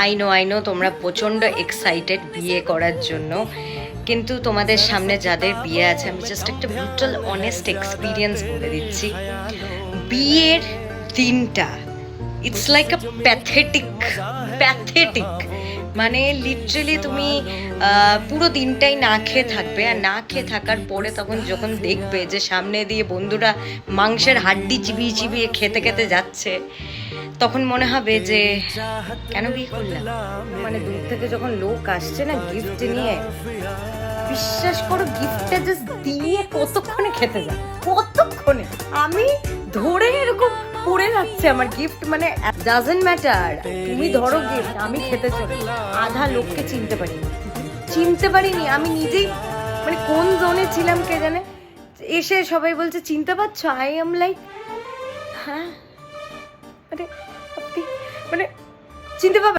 I know তোমরা প্রচণ্ড excited বিয়ে করার জন্য, কিন্তু তোমাদের সামনে যাদের বিয়ে আছে আমি জাস্ট একটা ব্রুটাল অনেস্ট এক্সপিরিয়েন্স বলে দিচ্ছি। বিয়ের দিনটা ইটস লাইক আ প্যাথেটিক, মানে লিটারেলি তুমি পুরো দিনটাই না খেয়ে থাকবে, আর না খেয়ে থাকার পরে তখন যখন দেখবে যে সামনে দিয়ে বন্ধুরা মাংসের হাড্ডি চিবিয়ে চিবিয়ে খেতে খেতে যাচ্ছে, তখন মনে হবে যে কেন বিয়ে করলাম। মানে দূর থেকে যখন লোক আসছে না গিফট নিয়ে, বিশ্বাস করো গিফটটা জাস্ট দিয়ে কতক্ষণে খেতে যায়, কতক্ষণে আমি ধরে এরকম পড়ে যাচ্ছে আমার গিফট, মানে ডাজন্ট ম্যাটার তুমি ধরো গিফট, আমি খেতে চলি। আধা লোককে চিনতে পারিনি আমি নিজেই, মানে কোন জোনে ছিলাম কে জানে। এসে সবাই বলছে চিনতে পারছো, আই এম লাইক হ্যাঁ, মানে আপনি মানে চিনতে পারবেন।